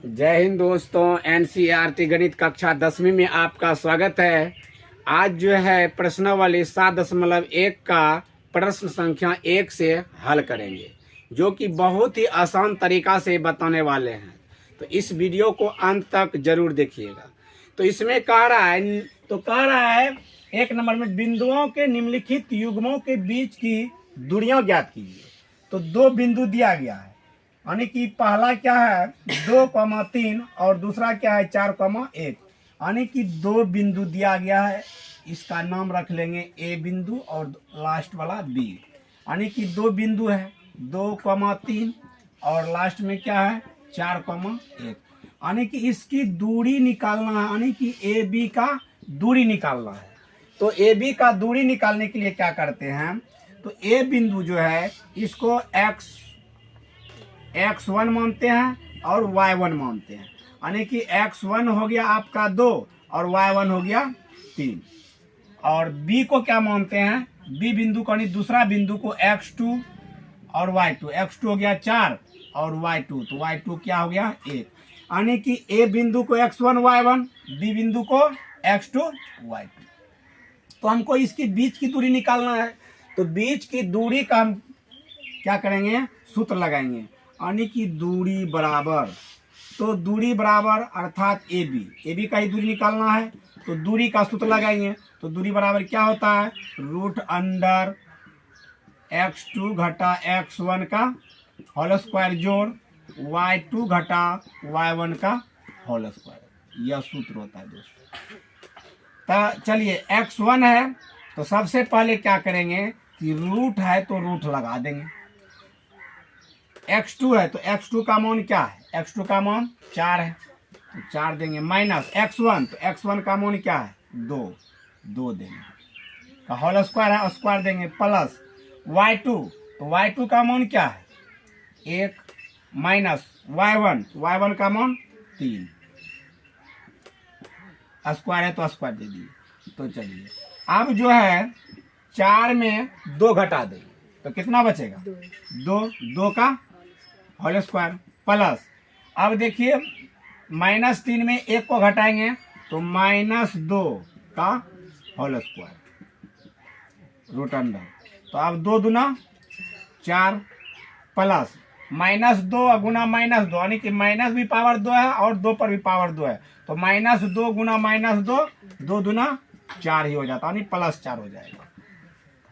जय हिंद दोस्तों। एनसीईआरटी गणित कक्षा 10वीं में आपका स्वागत है। आज जो है प्रश्नावली 7.1 का प्रश्न संख्या 1 से हल करेंगे, जो कि बहुत ही आसान तरीका से बताने वाले हैं। तो इस वीडियो को अंत तक जरूर देखिएगा। तो इसमें कह रहा है 1 नंबर में बिंदुओं के निम्नलिखित युग्मों के बीच की दूरियां ज्ञात कीजिए। तो 2 बिंदु दिया गया है, यानी कि पहला क्या है 2,3 और दूसरा क्या है 4,1, यानी कि 2 बिंदु दिया गया है। इसका नाम रख लेंगे ए बिंदु और लास्ट वाला बी, यानी कि 2 बिंदु है 2,3 और लास्ट में क्या है 4,1, यानी कि इसकी दूरी निकालना है, यानी कि ए बी का दूरी निकालना है। तो ए बी का दूरी निकालने के लिए क्या करते हैं, तो ए बिंदु जो है इसको x1 मानते हैं और y1 मानते हैं, यानी कि x1 हो गया आपका 2 और y1 हो गया 3। और b को क्या मानते हैं, b बिंदु को यानी दूसरा बिंदु को x2 और y2, x2 हो गया 4 और y2, तो y2 क्या हो गया 1, यानी कि a बिंदु को x1 y1, b बिंदु को x2 y2। तो हमको इसकी बीच की दूरी निकालना है। तो बीच की दूरी का हम क्या करेंगे, सूत्र लगाएंगे, यानी कि दूरी बराबर, तो दूरी बराबर अर्थात ए बी का ही दूरी निकालना है। तो दूरी का सूत्र लगाएंगे, तो दूरी बराबर क्या होता है √अंडर x2 घटा x1 का होल स्क्वायर जोड़ y2 घटा y1 का होल स्क्वायर, यह सूत्र होता है दोस्तों। तो चलिए x1 है तो सबसे पहले क्या करेंगे कि रूट है तो रूट लगा देंगे। x2 है तो x2 का मान क्या है, x2 का मान 4 है तो 4 देंगे, माइनस x1, तो x1 का मान क्या है 2 देंगे, होल स्क्वायर है स्क्वायर देंगे, प्लस y2, तो y2 का मान क्या है 1, माइनस y1 का मान 3, स्क्वायर है तो स्क्वायर दे दिए। तो चलिए अब जो है 4 में 2 घटा देंगे तो कितना बचेगा 2 का होल स्क्वायर, प्लस अब देखिए -3 में 1 को घटाएंगे तो -2 का होल स्क्वायर √अंडर, तो अब 2 दूना 4 प्लस -2 गुना -2, यानी कि माइनस भी पावर 2 है और 2 पर भी पावर 2 है, तो -2 गुना -2, 2 दूना 4 ही हो जाता है, यानी +4 हो जाएगा।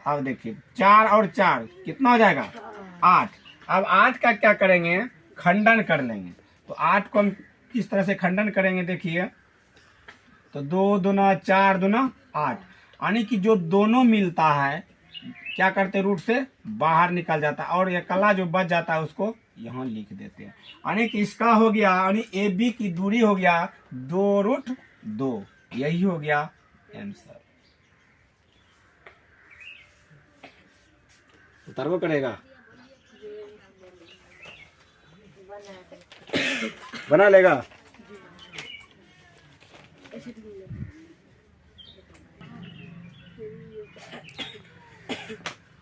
अब देखिए 4 और 4 कितना हो जाएगा 8। अब 8 का क्या करेंगे, खंडन कर लेंगे। तो 8 को हम किस तरह से खंडन करेंगे देखिए, तो 2 दूना 4 दूना 8, यानी कि जो दोनों मिलता है क्या करते रूट से बाहर निकल जाता है और ये कला जो बच जाता है उसको यहाँ लिख देते हैं, यानी कि इसका हो गया, यानी ए बी की दूरी हो गया 2√2, यही हो गया आंसर। उतारबो करेगा, बना लेगा।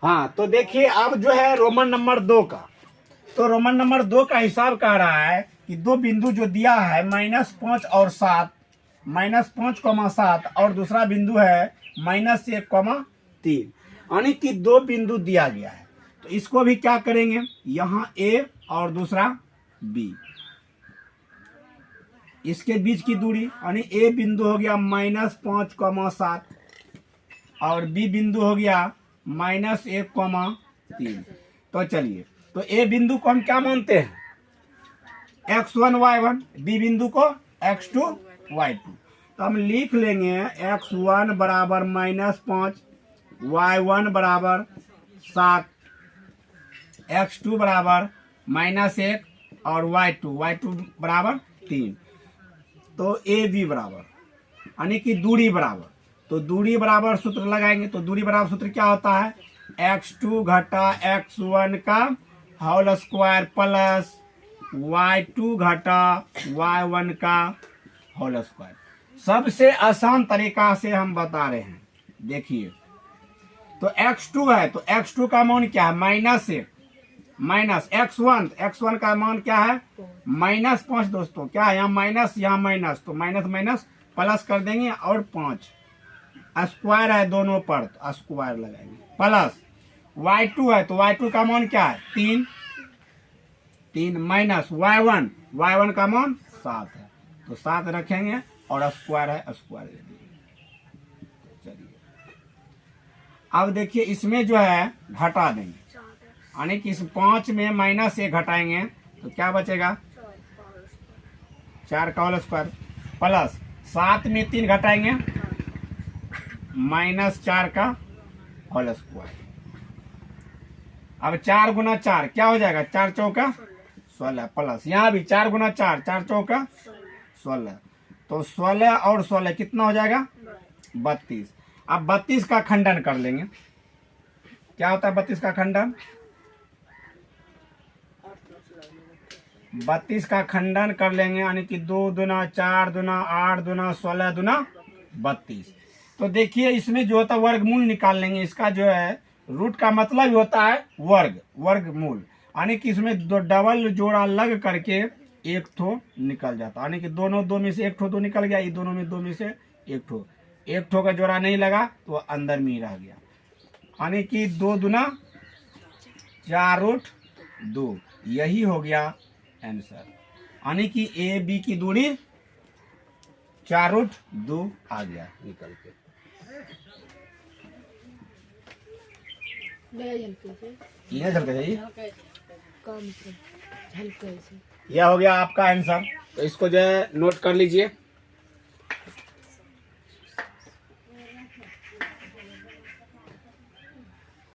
हाँ तो देखिए अब जो है रोमन नंबर 2 का, तो रोमन नंबर 2 का हिसाब कह रहा है कि 2 बिंदु जो दिया है -5 और 7, -5,7 और दूसरा बिंदु है -1,3, यानी कि 2 बिंदु दिया गया है। तो इसको भी क्या करेंगे, यहाँ ए और दूसरा बी, इसके बीच की दूरी, यानी ए बिंदु हो गया -5,7 और बी बिंदु हो गया -1,3। तो चलिए तो ए बिंदु को हम क्या मानते हैं x1 y1, बी बिंदु को x2 y2। तो हम लिख लेंगे x1 बराबर -5, y1 बराबर 7, x2 बराबर -1 और y2 बराबर 3। तो ए बी बराबर, यानी कि दूरी बराबर, तो दूरी बराबर सूत्र लगाएंगे। तो दूरी बराबर सूत्र क्या होता है x2 घटा x1 का होल स्क्वायर प्लस y2 घटा y1 का होल स्क्वायर। सबसे आसान तरीका से हम बता रहे हैं, देखिए तो x2 है तो x2 का मान क्या है -1, माइनस x1 का मान क्या है -5 दोस्तों। क्या है यहाँ माइनस, यहाँ माइनस, तो माइनस माइनस प्लस कर देंगे और 5 स्क्वायर है दोनों पर, तो स्क्वायर लगाएंगे। प्लस y2 है तो y2 का मान क्या है 3 माइनस y1 का मान 7 है, तो 7 रखेंगे और स्क्वायर है स्क्वायर दे दिए। चलिए अब देखिए इसमें जो है घटा देंगे, यानी कि इस 5 में -1 घटाएंगे तो क्या बचेगा 4 का होल स्क्वायर, प्लस 7 में 3 घटाएंगे -4 का होल स्क्वायर। अब 4 गुना 4 क्या हो जाएगा 4 चौका 16, प्लस यहाँ भी 4 गुना 4 4 चौका 16, तो 16 और 16 कितना हो जाएगा 32। अब 32 का खंडन कर लेंगे। क्या होता है 32 का खंडन, 32 का खंडन कर लेंगे, यानी कि 2 दूना 4 दूना 8 दूना 16 दूना 32। तो देखिए इसमें जो होता है वर्गमूल निकाल लेंगे। इसका जो है रूट का मतलब ही होता है वर्गमूल, यानी कि इसमें दो डबल जोड़ा लग करके एक ठो निकल जाता, यानी कि दोनों 2 में से एक ठो 2 निकल गया, ये दोनों में 2 में से एक ठो का जोड़ा नहीं लगा तो अंदर में ही रह गया, यानी कि 2 दूना 4 रूट 2, यही हो गया आंसर। यानी कि ए बी की दूरी 4 रूट 2 आ गया निकल के। ये झलके जाइए, यह हो गया आपका आंसर। तो इसको जो है नोट कर लीजिए।